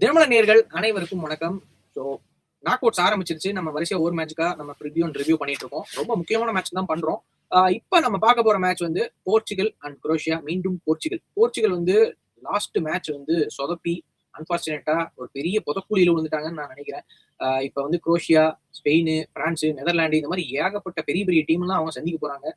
தினமல நேயர்கள் அனைவருக்கும் வணக்கம். ஸோ நாக் அவுட்ஸ் ஆரம்பிச்சிருச்சு. நம்ம வரிசையா ஒரு மேட்ச்க்கா நம்ம ரிவ்யூ பண்ணிட்டு இருக்கோம். ரொம்ப முக்கியமான மேட்ச் தான் பண்றோம். இப்ப நம்ம பார்க்க போற மேட்ச் வந்து போர்ச்சுகல் அண்ட் குரோஷியா. மீண்டும் போர்ச்சுகல் வந்து லாஸ்ட் மேட்ச் வந்து சொதப்பி அன்பார்ச்சுனேட்டா ஒரு பெரிய புதக்குழியில விழுந்துட்டாங்கன்னு நான் நினைக்கிறேன். இப்ப வந்து குரோஷியா, ஸ்பெயின், பிரான்ஸ், நெதர்லாந்து இந்த மாதிரி ஏகப்பட்ட பெரிய பெரிய டீம் எல்லாம் அவங்க சந்திக்க போறாங்க.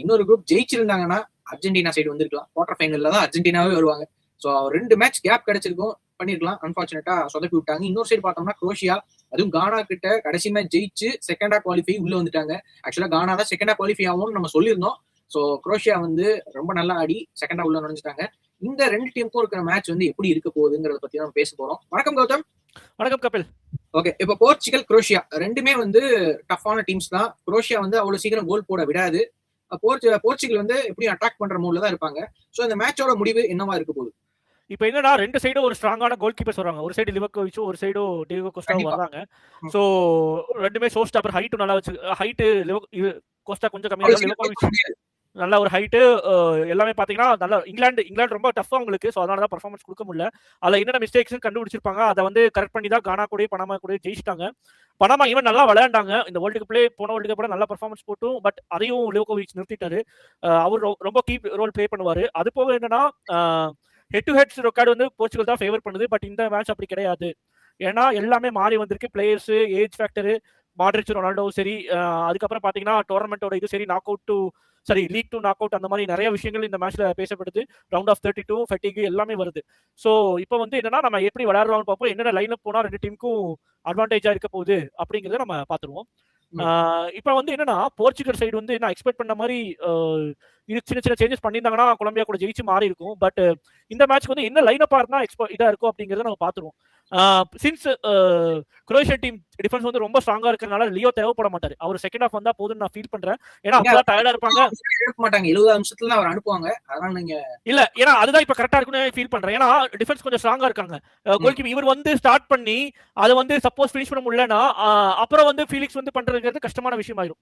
இன்னொரு குரூப் ஜெயிச்சிருந்தாங்கன்னா அர்ஜென்டினா சைடு வந்திருக்கலாம். குவார்டர் ஃபைனல்ல தான் அர்ஜென்டினாவே வருவாங்க. ஸோ 2 மேட்ச் கேப் கிடைச்சிருக்கும், பண்ணிருக்கலாம். அன்பார்ச்சுனேட்டா சொதப்பி விட்டாங்க. இன்னொரு சைடு பார்த்தோம்னா குரோஷியா, அதுவும் கானா கிட்ட கடைசி மேட்ச் ஜெயிச்சு செகண்டா குவாலிஃபை உள்ள வந்துட்டாங்க. ஆக்சுவலா கானா தான் செகண்டா குவாலிஃபை ஆகும்னு நம்ம சொல்லியிருந்தோம். ஸோ குரோஷியா வந்து ரொம்ப நல்லா ஆடி செகண்டா உள்ள நுழைஞ்சிட்டாங்க. இந்த 2 டீமுக்கும் இருக்கிற மேட்ச் வந்து எப்படி இருக்க போகுதுங்கிறத பத்தி நம்ம பேச போறோம். வணக்கம் கௌதம். வணக்கம் கபில். ஓகே, இப்ப போர்ச்சுகல் குரோஷியா ரெண்டுமே வந்து டஃப்பான டீம்ஸ் தான். குரோஷியா வந்து அவ்வளவு சீக்கிரம் கோல் போட விடாது. போர்ச்சுகல் வந்து எப்படியும் அட்டாக் பண்ற மூட்ல தான் இருப்பாங்க. ஸோ இந்த மேட்சோட முடிவு என்னவா இருக்க போகுது? இப்போ என்னன்னா, 2 சைடும் ஒரு ஸ்ட்ராங்கான கோல் கீப்பர்ஸ் வராங்க. ஒரு சைடு லிவர்கோவிச்சும் ஒரு சைடு டியோகோ கோஸ்டாவும் வராங்க. ஸோ ரெண்டுமே ஷோ ஸ்டாப்பர். ஹைட்டும் நல்லா வச்சு, ஹைட்டு கோஸ்டா கொஞ்சம் கம்மியாக இருக்கும், லிவர்கோவிச் நல்ல ஒரு ஹைட்டு. எல்லாமே பார்த்தீங்கன்னா நல்லா இங்கிலாந்து ரொம்ப டஃப்பாக உங்களுக்கு. ஸோ அதனால தான் பர்ஃபார்மன்ஸ் கொடுக்க முடியல. அதில் என்னென்ன மிஸ்டேக்ஸ் கண்டுபிடிச்சிருப்பாங்க, அதை வந்து கரெக்ட் பண்ணி தான் கானா கூட பனாமா கூட ஜெயிச்சிட்டாங்க. பனாமா ஈவன் நல்லா விளையாண்டாங்க இந்த வேர்ல்டு கப்லேயே. போன வேர்ல்டு கப் நல்லா பர்ஃபார்மன்ஸ் போட்டும், பட் அதையும் லிவர்கோவிச் நிறுத்திட்டாரு. அவர் ரொம்ப கீ ரோல் ப்ளே பண்ணுவார். அது போக என்னன்னா, ஹெட் டு ஹெட்ஸ் ரெக்கார்டு வந்து போர்ச்சுகல் தான் ஃபேவர் பண்ணுது. பட் இந்த மேட்ச் அப்படி கிடையாது. ஏன்னா எல்லாமே மாறி வந்திருக்கு. Players, age factor, Modric, Ronaldo சரி, அதுக்கப்புறம் பார்த்தீங்கன்னா டோர்னமெண்ட்டோட இது சரி, லீக் டு நாக் அவுட் அந்த மாதிரி நிறைய விஷயங்கள் இந்த மேட்ச்ல பேசப்படுது. ரவுண்ட் ஆஃப் 32 ஃபெட்டிக் எல்லாமே வருது. ஸோ இப்போ வந்து என்னன்னா, நம்ம எப்படி விளையாடுறோம்னு பார்ப்போம். என்னென்ன லைன் அப் போனால் 2 டீமுக்கும் அட்வான்டேஜா இருக்க போகுது அப்படிங்கிறத நம்ம பார்த்துருவோம். இப்போ வந்து என்னன்னா, போர்ச்சுகல் சைடு வந்து நான் எக்ஸ்பெக்ட் பண்ண மாதிரி இது சின்ன சேஞ்சஸ் பண்ணியிருந்தாங்கன்னா கொலம்பியா கூட ஜெயிச்சு மாறி இருக்கும். பட் இந்த மேட்ச்க்கு வந்து என்ன லைன் அப்பா இருந்தா இதா இருக்கும் அப்படிங்கிறத நம்ம பார்த்துருவோம். சின்ஸ் குரோஷியன் டீம் டிஃபென்ஸ் வந்து ரொம்ப ஸ்ட்ராங்கா இருக்கிறதுனால லியோ தேவைப்பட மாட்டாரு. அவர் செகண்ட் ஹாஃப் வந்தா போதுன்னு நான் ஃபீல் பண்றேன். ஏன்னா அப்பதான் டயர்டா இருப்பாங்க. 70 நிமிஷத்துல அவர் அனுப்புவாங்க. அதனால நீங்க இல்ல, ஏன்னா அதுதான் இப்ப கரெக்டா இருக்குன்னு ஃபீல் பண்றேன். ஏன்னா டிஃபென்ஸ் கொஞ்சம் ஸ்ட்ராங்கா இருக்காங்க. கோல் கீப்பர் இவர் வந்து ஸ்டார்ட் பண்ணி அதை வந்து சப்போஸ் ஃபினிஷ் பண்ண முடியலன்னா அப்புறம் வந்து ஃபீலிக்ஸ் வந்து பண்றதுங்கிறது கஷ்டமான விஷயம் ஆயிடும்.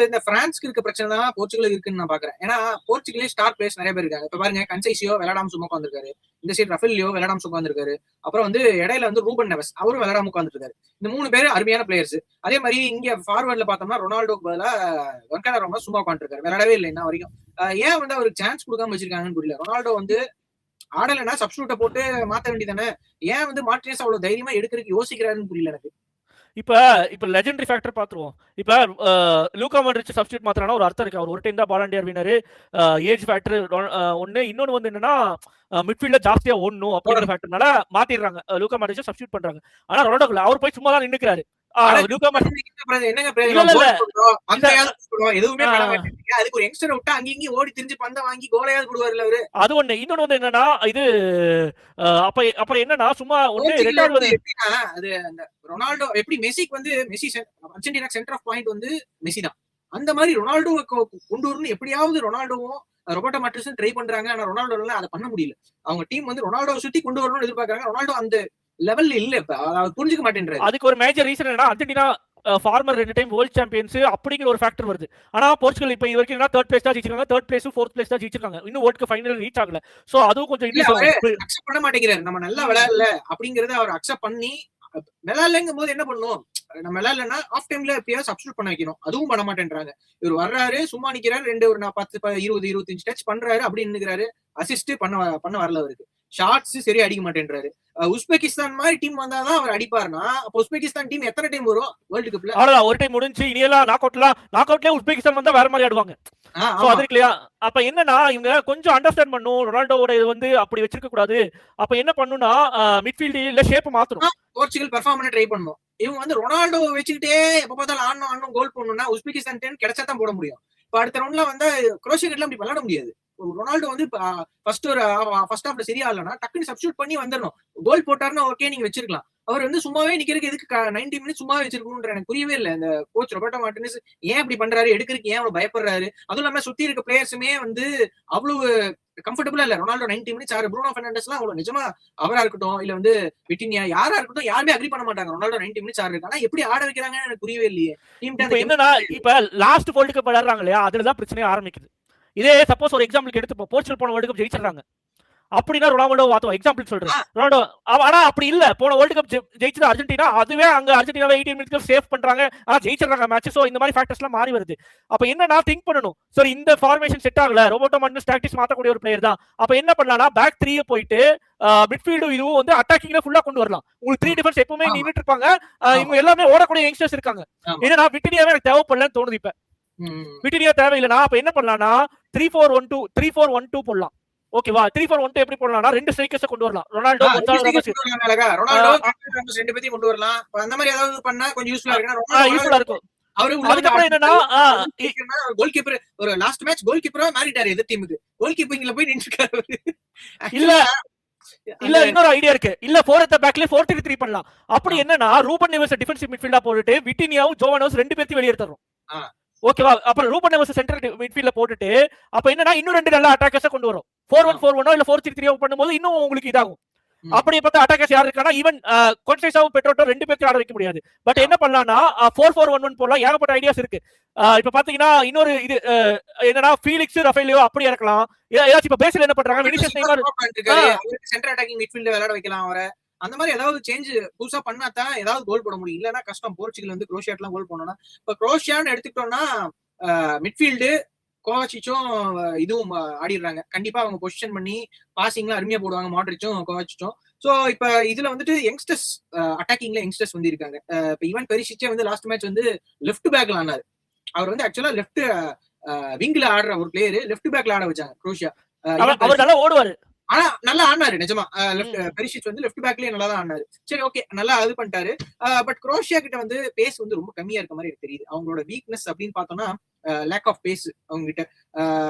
இந்த பிரான்ஸ்க்கு இருக்க பிரச்சனை தான் போர்ச்சுகலுக்கு இருக்குன்னு நான் பாக்குறேன். ஏன்னா போர்ச்சுகலே ஸ்டார் பிளேயர்ஸ் நிறைய பேர் இருக்காங்க. இப்ப பாருங்க, கன்சைசியோ விளையாடாம சும்மா உட்காந்துருக்காரு. இந்த சைடு ரஃபேலியோ விளையாடாம உட்காந்துருக்காரு. அப்புறம் வந்து இடையில வந்து ரூபன் நெவஸ் அவரும் விளையாடாம உட்காந்துருக்காரு. இந்த 3 பேர் அருமையான பிளேயர்ஸ். அதே மாதிரி இங்க ஃபார்வர்ட்ல பார்த்தோம்னா ரொனால்டோக்கு பதிலா வன்கானா ரொம்ப சும்மா உட்காந்துருக்காரு. விளையாடவே இல்லை இன்ன வரைக்கும். ஏன் வந்து அவருக்கு சான்ஸ் கொடுக்காம வச்சிருக்காங்கன்னு புரியல. ரொனால்டோ வந்து ஆடலைன்னா சப்ஸ்டியூட்டை போட்டு மாத்த வேண்டியதானே. ஏன் வந்து மார்டினஸ் அவ்வளவு தைரியமா எடுக்கிறதுக்கு யோசிக்கிறாருன்னு புரியல எனக்கு. இப்ப லெஜெண்டரி ஃபேக்டர் பாத்துருவோம். இப்ப லூகா மாட்ரிச் சப்ஸ்டியூட் மாத்திரானா ஒரு அர்த்தம் இருக்கு. அவர் ஒரு டைம் தான் பாலண்டியர் வினர். ஏஜ் ஃபேக்டர் ஒன்னு. இன்னொன்னு வந்து என்னன்னா, மிட்ஃபீல்ட்ல ஜாஸ்தியா ஓடணும் அப்படிங்கிற ஃபேக்டர்னால மாத்திடுறாங்க. லூகா மாட்ரிச் சப்ஸ்டியூட் பண்றாங்க. ஆனா ரொனால்டோ அவர் போய் சும்மா தான் நின்னுக்கிறாரு. அது ஒண்ணு. இன்னொன்னு வந்து என்னன்னா, இது அப்புறம் என்னன்னா சும்மா ரொனால்டோ எப்படி மெஸ்ஸிக்கு வந்து Messi Argentina centre of point வந்து மெஸ்ஸி தான். அந்த மாதிரி ரொனால்டோ கொண்டு வரணும் எப்படியாவது ரொனால்டோவும் ரொபர்ட்டோ மார்டினஸும் ட்ரை பண்றாங்க. ஆனா ரொனால்டோல அதை பண்ண முடியல. அவங்க டீம் வந்து ரொனால்டோ சுத்தி கொண்டு வரணும்னு எதிர்பார்க்கறாங்க. ரொனால்டோ அந்த லெவல்ல இல்ல. இப்ப புரிஞ்சுக்க மாட்டேன்றாரு. அதுக்கு ஒரு மேஜர் ரீசன் என்னன்னா, Argentina former 2 time world champions அப்படிங்கிற ஒரு ஃபேக்டர் வருது. ஆனா போர்ச்சுகல் இப்ப இது வரைக்கும் 3rd பிளேஸ் தான் ஜெயிச்சிருக்காங்க. 3rd பிளேஸ் 4th பிளேஸ் தான் ஜெயிச்சிருக்காங்க. இன்னும் வேர்ல்ட் கப் ஃபைனல் ரீச் ஆகல. சோ அதுவும் கொஞ்சம் அக்செப்ட் பண்ண மாட்டேங்கிறாரு. நம்ம நல்லா விளையாடல அப்படிங்கறத அவர் அக்செப்ட் பண்ணி விளையாடலங்கும் போது என்ன பண்ணணும், நம்ம விளையாடலன்னா ஆஃப் டைம்ல எப்பயாவது சப்ஸ்டியூட் பண்ண வைக்கணும். அதுவும் பண்ண மாட்டேன்றாங்க. இவர் வர்றாரு, சும்மா நிக்கிறாரு, ஒரு 10 20 25 டச் பண்றாரு, அப்படின்னு நிக்கிறாரு. அசிஸ்ட் பண்ண வரல அவருக்கு. ஷாட்ஸ் சரி அடிக்க மாட்டேன்றாரு. உஸ்பெகிஸ்தான் மாதிரி டீம் வந்தாதான் அவர் அடிப்பாருன்னா, அப்ப உஸ்பெகிஸ்தான் டீம் எத்தனை டைம் வரும் வேர்ல்டு கப்ல? அவ்வளவுதான், ஒரு டைம் முடிஞ்சு. இனியெல்லாம் நாக் அவுட்லயே உஸ்பெகிஸ்தான் வந்தா வேற மாதிரி ஆடுவாங்க. அது இல்லையா? அப்ப என்னன்னா, இவங்க கொஞ்சம் அண்டர்ஸ்டாண்ட் பண்ணும். ரொனால்டோவோட இது வந்து அப்படி வச்சிருக்க கூடாது. அப்ப என்ன பண்ணுனா, மிட்ஃபீல்ட்ல ஷேப் மாத்தணும். போர்ச்சுகல் பெர்ஃபார்ம் பண்ண ட்ரை பண்ணும். இவங்க வந்து ரொனால்டோ வச்சுக்கிட்டே எப்ப பார்த்தாலும் ஆடணும் கோல் போடணும்னா உஸ்பெகிஸ்தான் டைம் கிடைச்சா தான் போட முடியும். இப்ப அடுத்த ரவுண்ட்ல வந்து குரோஷியா கிட்ட அப்படி விளையாட முடியாது. ரொனால்டோ வந்து ஃபர்ஸ்ட் ஹாஃப்ல சரியா இல்லைன்னா டக்குன்னு சப்ஸ்டியூட் பண்ணி வந்துடணும். கோல் போட்டாருன்னா ஓகே, நீங்க வச்சிருக்கலாம். அவர் வந்து சும்மாவே நிக்கிறதுக்கு எதுக்கு 90 மினிட்ஸ் சும்மாவே வச்சிருக்கணும்ன்ற எனக்கு புரியவே இல்லை. இந்த கோச் ரொபர்ட்டோ மார்டினஸ் ஏன் அப்படி பண்றாரு, எடுக்கிறதுக்கு ஏன் அவ்வளவு பயப்படுறாரு? அதுவும் இல்லாம சுத்தி இருக்க பிளேயர்ஸுமே வந்து அவ்வளவு கம்ஃபர்டபுளா இல்ல. ரொனால்டோ 90 மினிட்ஸ் ஆறு, ப்ரூனோ பெர்னாண்டஸ் எல்லாம் அவ்வளவு நிஜமா அவரா இருக்கட்டும், இல்ல வந்து விட்டினியா யாரா இருக்கட்டும், யாருமே அக்ரி பண்ண மாட்டாங்க ரொனால்டோ 90 மினிட்ஸ் ஆறு. ஆனா எப்படி ஆட வைக்கிறாங்கன்னு எனக்கு புரியவே இல்லையே. என்னன்னா, இப்ப லாஸ்ட் வேர்ல்டு கப் விளையாடுறாங்க இல்லையா, அதுலதான் பிரச்சனையே ஆரம்பிக்குது. இதே சப்போஸ் ஒரு எக்ஸாம்பிளுக்கு எடுத்துப்போம், போர்ச்சுகல் போன வேர்ல்டு கப் ஜெயிச்சிடறாங்க. அப்படின்னா ரொனால்டோ வாத்துவோம். எக்ஸாம்பிள் சொல்றேன். ரொனால்டோ ஆனா அப்படி இல்ல. போன வேர்ல்ட் கப் ஜெயிச்சது அர்ஜென்டினா. அதுவே அங்க அர்ஜென்டினாவை 18 மினிட்ஸ்ல சேவ் பண்றாங்க. ஆனா ஜெயிச்சிடுறாங்க மேட்ச். சோ இந்த மாதிரி ஃபேக்டர்ஸ் எல்லாம் மாறி வருது. அப்ப என்னன்னா திங்க் பண்ணணும். சரி இந்த ஃபார்மேஷன் செட் ஆகல. ரோபோட்டோ மட்டும் ஸ்டாட்டிக்ஸ் மாத்தக்கூடிய ஒரு பிளேயர் தான். அப்ப என்ன பண்ணலாம்னா பேக் 3 போயிட்டு மிட்ஃபீல்டு இதுவும் வந்து அட்டாக்கிங்ல ஃபுல்லா கொண்டு வரலாம். உங்களுக்கு 3 டிஃபென்ஸ் எப்பவுமே நின்னுட்டு இருப்பாங்க. இவங்க எல்லாமே ஓடக்கூடிய யங்ஸ்டர்ஸ் இருக்காங்க. ஏன்னா விட்டினியாவே எனக்கு தேவைப்படலன்னு தோணுது இப்ப. விட்டினியா தேவையில்லைனா அப்ப என்ன பண்ணலாம்னா 3-4-1-2 போடலாம். ஓகேவா? 3-4-1-2 எப்படி போடலாம்னா ரெண்டு ஸ்ட்ரைக்கர்ஸ் கொண்டு வரலாம். ரொனால்டோ ரெண்டு பேத்தையும் கொண்டு வரலாம். அந்த மாதிரி ஏதாவது பண்ணா கொஞ்சம் யூஸ்ஃபுல்லா இருக்கும். அதுக்கப்புறம் என்னன்னா கோல் கீப்பர் ஒரு லாஸ்ட் மேட்ச் கோல் கீப்பரா மாறிட்டாரு எதிர் டீமுக்கு. கோல் கீப்பிங்ல போய் நின்னுட்டாரு. இல்ல இன்னொரு ஐடியா இருக்கு. இல்ல 4 at the backல 4-3 பண்ணலாம். அப்படி என்னன்னா ரூபன் நேவஸ் டிஃபென்சிவ் மிட்ஃபீல்டா போட்டுட்டு விட்டினியாவும் ஜோவானோஸ் ரெண்டு பேத்தையும் வெளிய எடுத்துறோம். ஓகேவா? அப்புறம் ரூபன் நேவஸ் சென்ட்ரல் மிட்ஃபீல்ட்ல போட்டுட்டு அப்ப என்னன்னா இன்னும் ரெண்டு நல்ல அட்டாக்கர்ஸ கொண்டு வரோம். 4-1-4-1 இல்ல 4-3-3 பண்ணும்போது இன்னும் உங்களுக்கு இதாகும். அப்படியே பார்த்தா அட்டாக்கர்ஸ் யாரு இருக்கானா ஈவன் கொன்சைசாவும் பெட்ரோட்டோ ரெண்டு பேருக்கு ஆட வைக்க முடியாது. பட் என்ன பண்ணலாம்னா 4-4-1-1 போடலாம். ஏகப்பட்ட ஐடியாஸ் இருக்கு. இப்ப பாத்தீங்கன்னா இன்னொரு இது என்னன்னா ஃபீலிக்ஸ் ரஃபேலியோ அப்படி இறக்கலாம். ஏதாச்சும் இப்ப பேஸ்ல என்ன பண்றாங்க வினிசியஸ் நெய்மர் சென்டர் அட்டாக்கிங் மிட்ஃபீல்ட்ல விளையாட வைக்கலாம். அவரை அந்த மாதிரி ஏதாவது சேஞ்ச் புதுசா பண்ணாதான் ஏதாவது கோல் போட முடியும். இல்லன்னா கஷ்டம். போர்ச்சுகல் வந்து குரோஷியாட்லாம் கோல் போடணும்னா இப்ப குரோஷியான்னு எடுத்துக்கிட்டோம்னா மிட்ஃபீல்டு கோவாச்சிச்சும் இதுவும் ஆடிடுறாங்க. கண்டிப்பா அவங்க பொசிஷன் பண்ணி பாசிங்லாம் அருமையா போடுவாங்க. மாட்ரிச்சும் கோவாச்சிச்சும். சோ இப்ப இதுல வந்துட்டு யங்ஸ்டர்ஸ் அட்டாக்கிங்ல யங்ஸ்டர்ஸ் வந்து இருக்காங்க. இப்ப ஈவன் பெரிசிச்சே வந்து லாஸ்ட் மேட்ச் வந்து லெஃப்ட் பேக்ல ஆனாரு. அவர் வந்து ஆக்சுவலா லெஃப்ட் விங்ல ஆடுற ஒரு பிளேயர் லெஃப்ட் பேக்ல ஆட வச்சாங்க குரோஷியா. அவர் நல்லா ஓடுவாரு. ஆனா நல்லா ஆடினாரு நிஜமா. பெரிசிச் வந்து லெஃப்ட் பேக்லயே நல்லா தான் ஆடினாரு. சரி ஓகே நல்லா இது பண்ணிட்டாரு. பட் குரோஷியா கிட்ட வந்து பேஸ் வந்து ரொம்ப கம்மியா இருக்க மாதிரி எனக்கு தெரியுது. அவங்களோட வீக்னஸ் அப்படின்னு பார்த்தோம்னா லேக் ஆஃப் பேஸ் அவங்க கிட்ட.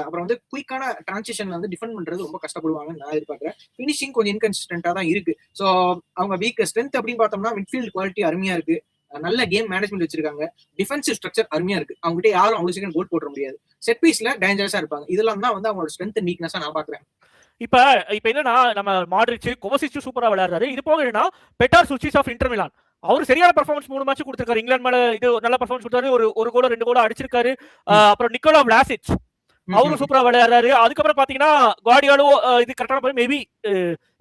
அப்புறம் வந்து குயிக்கான டிரான்சிஷன்ல வந்து டிஃபெண்ட் பண்றது ரொம்ப கஷ்டப்படுவாங்கன்னு நான் எதிர்பார்க்கிறேன். பினிஷிங் கொஞ்சம் இன்கன்சிஸ்டன்டா தான் இருக்கு. ஸோ அவங்க வீக் ஸ்ட்ரென்த் அப்படின்னு பார்த்தோம்னா மிட்ஃபீல்ட் குவாலிட்டி அருமையா இருக்கு. நல்ல கேம் மேனேஜ்மெண்ட் வச்சிருக்காங்க. டிஃபென்சிவ் ஸ்ட்ரக்சர் அருமையா இருக்கு. அவங்க கிட்ட யாரும் அவ்வளவு சீக்கிரம் கோல் போட முடியாது. செட் பீஸ்ல டேஞ்சரஸா இருப்பாங்க. இதெல்லாம் தான் வந்து அவங்களோட ஸ்ட்ரென்த் அண்ட் வீக்னஸா நான் பாக்குறேன். இப்ப என்னன்னா நம்ம மாட்ரிச் கோவசிச் சூப்பரா விளையாடுறாரு. இது போக என்னன்னா பெட்டார் சுச்சிஸ் ஆஃப் இன்டர் மிலான் அவர் சரியான பெர்ஃபார்மன்ஸ் 3 மேட்ச் கொடுத்திருக்காரு. இங்கிலாந்து மேல இது நல்ல பெர்ஃபார்மன்ஸ் கொடுத்தாரு. ஒரு கோல் 2 கோல் அடிச்சிருக்காரு. அப்புறம் நிக்கோலா விளாசிச் அவரும் சூப்பரா விளையாடுறாரு. அதுக்கப்புறம் பாத்தீங்கன்னா கார்டியாலோ இது கரெக்டான மேபி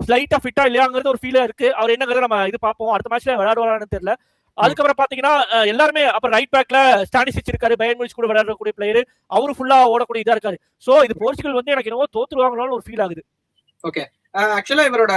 ஸ்லைட்டா ஃபிட்டா இல்லையாங்கிறது ஒரு ஃபீலா இருக்கு. அவர் என்னங்கிறத நம்ம இது பார்ப்போம். அடுத்த மேட்ச்ல விளையாடுவாரான்னு தெரியல. அதுக்கப்புறம் பாத்தீங்கன்னா எல்லாருமே அப்புறம் ரைட் பேக்ல ஸ்டானிசிச் இருக்காரு. பயன் மூனிச் கூட விளையாடக்கூடிய பிளேயர். அவரு ஃபுல்லா ஓடக்கூடிய இதா இருக்காரு. சோ இது போர்ச்சுகல் வந்து எனக்கு என்னவோ தோத்துருவாங்களான்னு ஒரு ஃபீல் ஆகுது. ஓகே ஆக்சுவலா இவரோட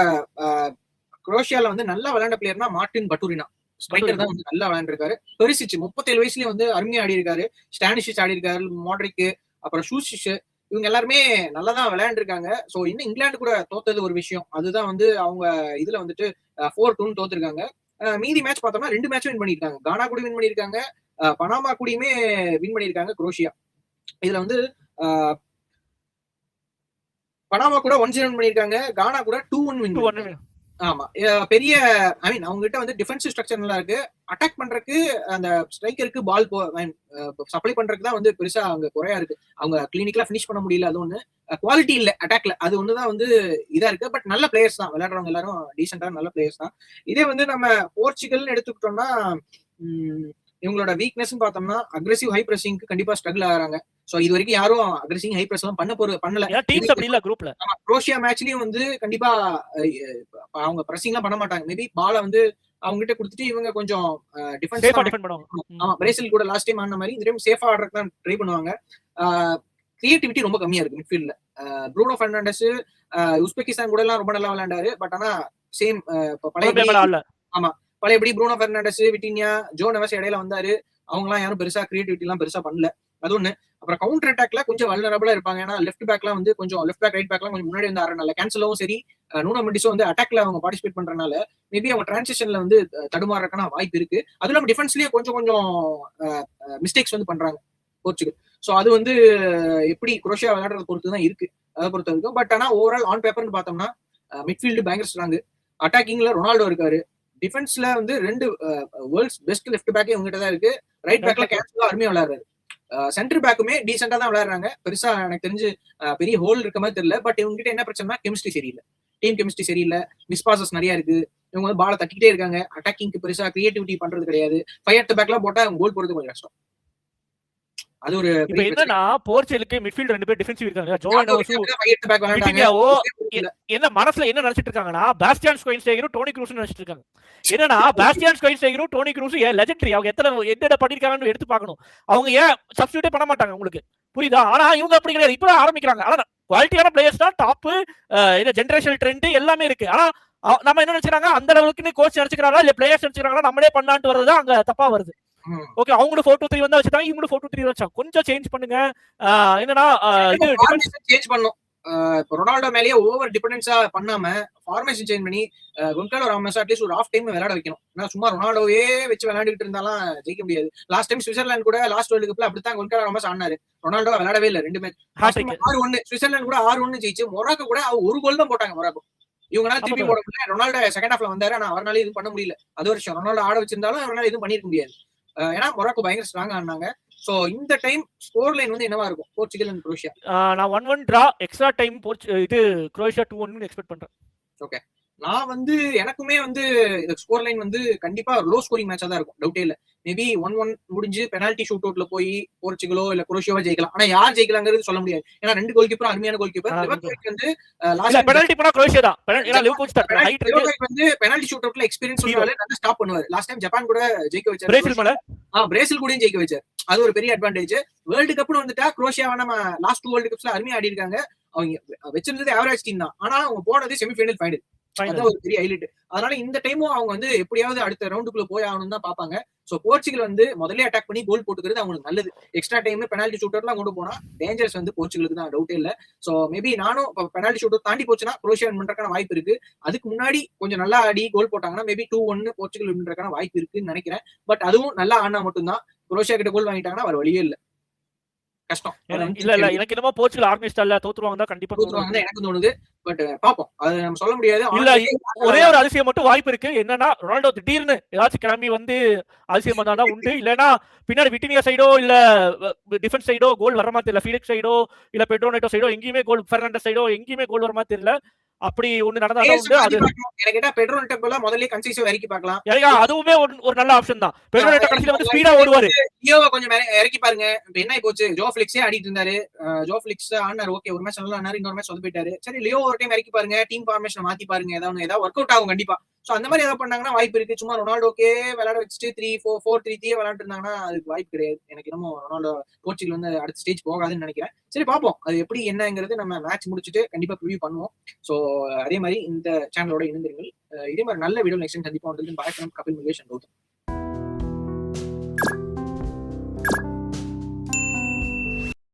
குரோஷியால வந்து நல்லா விளையாண்ட பிளேயர்னா மார்டின் பட்டூரினா ஸ்ட்ரைக்கர் தான் வந்து நல்லா விளையாண்டுருக்காரு. பெரிசிச் 37 வயசுலயே வந்து அருமையா ஆடி இருக்காரு. ஸ்டானிஷிச் ஆடி இருக்காரு. மாட்ரிக் அப்புறம் ஷூசிச் இவங்க எல்லாருமே நல்லா தான் விளையாண்டுருக்காங்க. சோ இன்னும் இங்கிலாந்து கூட தோத்தது ஒரு விஷயம். அதுதான் வந்து அவங்க இதுல வந்துட்டு 4-2 தோத்துருக்காங்க. மீதி மேட்ச் பார்த்தோம்னா 2 மேட்சும் வின் பண்ணிருக்காங்க. கானா கூட வின் பண்ணிருக்காங்க. பனாமா கூடயுமே வின் பண்ணிருக்காங்க குரோஷியா. இதுல வந்து பனாமா கூட 1-0 வின் பண்ணிருக்காங்க. கானா கூட 2-1 வின் பண்ணிருக்காங்க. ஆமா பெரிய ஐ மீன் அவங்க கிட்ட வந்து டிஃபென்சிவ் ஸ்ட்ரக்சர் நல்லா இருக்கு. அட்டாக் பண்றதுக்கு அந்த ஸ்ட்ரைக்கருக்கு பால் சப்ளை பண்றதுக்கு தான் வந்து பெருசா அவங்க குறையா இருக்கு. அவங்க கிளினிக்கலா பினிஷ் பண்ண முடியல. அது ஒண்ணு. குவாலிட்டி இல்ல அட்டாக்ல. அது ஒண்ணுதான் வந்து இதா இருக்கு. பட் நல்ல பிளேயர்ஸ் தான் விளையாடுறவங்க எல்லாரும் டீசென்டா நல்ல பிளேயர்ஸ் தான். இதே வந்து நம்ம போர்ச்சுகல்னு எடுத்துக்கிட்டோம்னா இவங்களோட வீக்னஸ் பார்த்தோம்னா அக்ரெசிவ் ஹை பிரசிங்க்கு கண்டிப்பா ஸ்ட்ரகிள் ஆகிறாங்க. சோ இது வரைக்கும் யாரும் அக்ரெசிவ் ஹை பிரஸ் எல்லாம் பண்ணல. டீம்ஸ் அப்படி இல்ல குரூப்ல. குரோஷியா மேட்ச்லயும் வந்து கண்டிப்பா அவங்க பிரசிங் எல்லாம் பண்ண மாட்டாங்க. மேபி பால வந்து அவங்க கிட்ட கொடுத்துட்டு இவங்க கொஞ்சம் டிஃபென்ஸ் பண்ணுவாங்க. ஆமா பிரேசில் கூட லாஸ்ட் டைம் ஆன மாதிரி இந்த டைம் சேஃபா ஆடுறதுக்கு தான் ட்ரை பண்ணுவாங்க. கிரியேட்டிவிட்டி ரொம்ப கம்மியா இருக்கு மிட்ஃபீல்ட்ல. ப்ரூனோ பெர்னாண்டஸ் உஸ்பெகிஸ்தான் கூட எல்லாம் ரொம்ப நல்லா விளையாண்டாரு. பட் ஆனா சேம் பழைய ஆமா பழையபடி ப்ரூனோ பெர்னாண்டஸ் விட்டினியா ஜோ நெவஸ் இடையில வந்தாரு. அவங்க எல்லாம் யாரும் பெருசா கிரியேட்டிவிட்டி எல்லாம் பெருசா பண்ணல. அது ஒண்ணு. அப்புறம் கவுண்டர் அட்டாக்ல கொஞ்சம் வல்னரபிளா இருப்பாங்க. ஏன்னா லெஃப்ட் பேக்லாம் வந்து கொஞ்சம் லெஃப்ட் பேக் ரைட் பேக்லாம் கொஞ்சம் முன்னாடி வந்து ஆடுறனால கேன்சலவும் சரி நூனோ மெண்டிஸும் வந்து அட்டாக்ல அவங்க பார்ட்டிசிபேட் பண்றதுனால மேபி அவங்க டிரான்சிஷன்ல வந்து தடுமாறக்கான வாய்ப்பு இருக்கு. அது இல்லாம டிஃபென்ஸ்லயே கொஞ்சம் மிஸ்டேக்ஸ் வந்து பண்றாங்க போர்ச்சுகல். சோ அது வந்து எப்படி குரோஷியா விளையாடுறத பொறுத்து தான் இருக்கு. அதை பொறுத்த வரைக்கும். பட் ஆனா ஓவரால் ஆன் பேப்பர்னு பார்த்தோம்னா மிட்ஃபீல்டு பயங்கர ஸ்ட்ராங். அட்டாக்கிங்ல ரொனால்டோ இருக்காரு. டிஃபென்ஸ்ல வந்து 2 வேர்ல்ட்ஸ் பெஸ்ட் லெஃப்ட் பேக்கே உங்ககிட்ட தான் இருக்கு. ரைட் பேக்ல கேன்சலா அருமையா விளையாடுறாரு. சென்டர் பேக்குமே டீசெண்டா தான் விளையாடுறாங்க. பெருசா எனக்கு தெரிஞ்சு பெரிய ஹோல் இருக்க மாதிரி தெரியல. பட் இவங்க கிட்ட என்ன பிரச்சனைனா கெமிஸ்ட்ரி சரியில்லை. டீம் கெமிஸ்ட்ரி சரியில்லை. மிஸ் பாசஸ் நிறைய இருக்கு. இவங்க வந்து பாலை தட்டிக்கிட்டே இருக்காங்க. அட்டாக்கிங்க்கு பெருசா கிரியேட்டிவிட்டி பண்றது கிடையாது. 5 at the back எல்லாம் போட்டா அவங்க கோல் போறது கொஞ்சம் கஷ்டம். அது ஒரு இப்ப என்னன்னா போர்ச்சுகலுக்கு மிட்ஃபீல்ட் 2 பேர் டிஃபென்சிவ் இருக்காங்க. பேக் விளையாண்டாங்க. விட்டினியாவோ என்ன மனசுல என்ன நினைச்சிட்டு இருக்காங்கன்னா பாஸ்டியான் ஸ்கொயின்ஸ்டேகரும் டோனி க்ரூஸும் நினைச்சிட்டு இருக்காங்க. என்னன்னா பாஸ்டியான் ஸ்கொயின்ஸ்டேகரும் டோனி க்ரூஸும் ஏன் லெஜெண்டரி, அவங்க எத்தனை பண்ணிருக்காங்கன்னு எடுத்து பார்க்கணும். அவங்க ஏன் சப்ஸ்டிட்யூட்டே பண்ண மாட்டாங்க உங்களுக்கு புரியுதா? ஆனா இவங்க அப்படி கிடையாது, இப்பதான் ஆரம்பிக்கிறாங்க. ஆனா குவாலிட்டியான பிளேயர்ஸ் தான் டாப், இந்த ஜெனரேஷனல் ட்ரெண்ட் எல்லாமே இருக்கு. ஆனா நம்ம என்ன நினைச்சாங்க அந்த அளவுக்கு கோச் நினைச்சுக்கிறாங்களா இல்ல பிளேயர்ஸ் நினைச்சுக்கிறாங்களா நம்மளே பண்ணலான்ட்டு வருது அங்க தப்பா வருது. ஓகே, அவங்களும் 4-2-3 வந்தா வச்சுட்டாங்க, இவங்களும் 4-2-3 வச்சாங்க. கொஞ்சம் சேஞ்ச் பண்ணுங்க. என்னன்னா இது சேஞ்ச் பண்ணும். இப்போ ரொனால்டோ மேலேயே ஓவர் டிபெண்டன்ஸா பண்ணாம ஃபார்மேஷன் சேஞ்ச் பண்ணி கொன்காலோ ராமஸ் அட்லீஸ்ட் ஒரு ஹாஃப் டைம் விளையாட வைக்கணும். ஏன்னா சும்மா ரொனால்டோவே வச்சு விளையாடிட்டு இருந்தாலும் ஜெயிக்க முடியாது. லாஸ்ட் டைம் சுவிட்சர்லாந்து கூட லாஸ்ட் வேர்ல்டு கப்ல அப்படித்தான் கொன்காலோ ராமஸ் ஆனாரு. ரொனால்டோ விளையாடவே இல்லை 2 மேட்ச். 6-1 சுவிட்சர்லாந்து கூட 6-1 ஜெயிச்சு. மொராக்கோ கூட ஒரு கோல் தான் போட்டாங்க மொராக்கோ. இவங்களால திருப்பி போட முடியல. ரொனால்டோ செகண்ட் ஹாஃப்ல வந்தாரு, ஆனா அவரால் எதுவும் பண்ண முடியல. அது வருஷம் ரொனால்டோ ஆட வச்சிருந்தாலும் அவரால் எதுவும் பண்ணிருக்க முடியாது. ஏன்னா மொராக்கோ பயங்கர ஸ்ட்ராங்கா ஆனாங்க. சோ இந்த டைம் ஸ்கோர் லைன் வந்து என்னவா இருக்கும் போர்ச்சுகல் அண்ட் குரோஷியா? நான் 1-1 டிரா, எக்ஸ்ட்ரா டைம் இது குரோஷியா 2-1 எக்ஸ்பெக்ட் பண்றேன். ஓகே, நான் வந்து எனக்குமே வந்து இந்த ஸ்கோர் லைன் வந்து கண்டிப்பா லோ ஸ்கோரிங் மேட்சா தான் இருக்கும், டவுட்டே இல்ல. மேபி 1-1 முடிஞ்சு பெனால்டி ஷூட் அவுட்ல போய் போர்ச்சுகலோ இல்ல குரோஷியாவோ ஜெயிக்கலாம். ஆனா யார் ஜெயிக்கலாங்கிறது சொல்ல முடியாது. ஏன்னா 2 கோல் கீப்பரும் அருமையான கோல் கீப்பர். லிவர்பூல் வந்து லாஸ்ட் பெனால்டி பண்ணா குரோஷியா தான். ஏன்னா லிவர்பூல் தான் ஹைட் இருக்கு. லிவர்பூல் வந்து பெனால்டி ஷூட் அவுட்ல எக்ஸ்பீரியன்ஸ் உள்ளவங்க நல்லா ஸ்டாப் பண்ணுவாரு. லாஸ்ட் டைம் ஜப்பான் கூட ஜெயிக்க வச்சாரு. பிரேசில் மேல பிரேசில் கூடயும் ஜெயிக்க வச்சாரு. அது ஒரு பெரிய அட்வான்டேஜ். வேர்ல்டு கப்னு வந்துட்டா குரோஷியாவை நம்ம லாஸ்ட் 2 வேர்ல்டு கப்ஸ்ல அருமையா ஆடி இருக்காங்க. அவங்க வச்சிருந்தது ஆவரேஜ் டீம் தான். ஆனா அவங்க போனது செமிஃபைனல் ஃபைனல். அதான் ஒரு பெரிய ஹைலைட். அதனால இந்த டைமும் அவங்க வந்து எப்படியாவது அடுத்த ரவுண்டுக்குள்ள போய் ஆகணும் தான் பாப்பாங்க. சோ போர்ச்சுகல் வந்து முதல்ல அட்டாக் பண்ணி கோல் போட்டுக்கிறது அவங்களுக்கு நல்லது. எக்ஸ்ட்ரா டைம் பெனால்டி ஷூட் அவுட்லாம் கொண்டு போனா டேஞ்சர்ஸ் வந்து போர்ச்சுகலுக்கு தான், டவுட்டே இல்ல. சோ மேபி நானும் பெனால்டி ஷூட் அவுட் தாண்டி போச்சுன்னா குரோஷியா வின் பண்றதுக்கான வாய்ப்பு இருக்கு. அதுக்கு முன்னாடி கொஞ்சம் நல்லா ஆடி கோல் போட்டாங்கன்னா மேபி 2-1 போர்ச்சுகல் வின் பண்றதுக்கான வாய்ப்பு இருக்குன்னு நினைக்கிறேன். பட் அதுவும் நல்லா ஆடினா மட்டும்தான். குரோஷியா கிட்ட கோல் வாங்கிட்டாங்கன்னா வேற வழியே இல்ல, கஷ்டம். இல்ல எனக்கு என்னமோ போர்ச்சுகல் ஆர்கனைஸ்டா தோத்துருவாங்க தான் கண்டிப்பா தோத்துருவாங்க எனக்கு தோணுது. பட் பாப்போம், அது நம்ம சொல்ல முடியாது. இல்ல ஒரே ஒரு அதிசயம் மட்டும் வாய்ப்பு இருக்கு. என்னன்னா ரொனால்டோ திடீர்னு ஏதாச்சும் கிளம்பி வந்து அதிசயம் வந்தாதான் உண்டு. இல்லன்னா பின்னாடி விட்டினியா சைடோ இல்ல டிஃபென்ஸ் சைடோ கோல் வர மாதிரி தெரியல. ஃபீலிக்ஸ் சைடோ இல்ல பெட்ரோ நெட்டோ சைடோ எங்கேயுமே கோல், பெர்னாண்டஸ் சைடோ எங்கேயுமே கோல் வர மாதிரி தெரியல. அப்படி ஒண்ணு நடந்தாதான் உண்டு. அது எனக்கு கேட்டா பெட்ரோ நெட்டோ போல முதல்ல கன்சிஸ்டன்ட் இறக்கி பார்க்கலாம். அதுவுமே ஒரு நல்ல ஆப்ஷன் தான். பெட்ரோ நெட்டோ கடைசில வந்து ஸ்பீடா ஓடுவாரு. லியோவை கொஞ்சம் இறக்கி பாருங்க. இப்ப என்ன போச்சு, ஜோ ஃபிளிக்ஸே ஆடிட்டு இருந்தாரு. ஜோ ஃபிளிக்ஸ் ஆனாரு, ஓகே, ஒரு மேட்ச் நல்லா ஆனாரு, இன்னொரு மேட்ச் வந்து போயிட்டாரு. சரி, லியோ ஒரு டைம் இறக்கி பாருங்க, டீம் ஃபார்மேஷன் மாத்தி பாருங்க, ஏதாவது ஒர்க் அவுட் ஆகும் கண்டிப்பா. சோ அந்த மாதிரி ஏதாவது பண்ணாங்கன்னா வாய்ப்பு இருக்கு. சும்மா ரொனால்டோக்கே விளையாட வச்சுட்டு 3-4-4-3 விளையாண்டு இருந்தாங்கன்னா அதுக்கு வாய்ப்பு கிடையாது. எனக்கு என்னமோ ரொனால்டோ போர்ச்சுகல் வந்து அடுத்த ஸ்டேஜ் போகாதுன்னு நினைக்கிறேன். சரி, பார்ப்போம் அது எப்படி என்னங்கிறது நம்ம மேட்ச் முடிச்சுட்டு கண்டிப்பா ரிவ்யூ பண்ணுவோம். சோ அதே மாதிரி இந்த சேனலோட இணைந்திருங்கள். இதே மாதிரி நல்ல வீடியோ நெக்ஸ்ட் டைம் கண்டிப்பா வந்து bye from Kapil Mukesh and Gautham.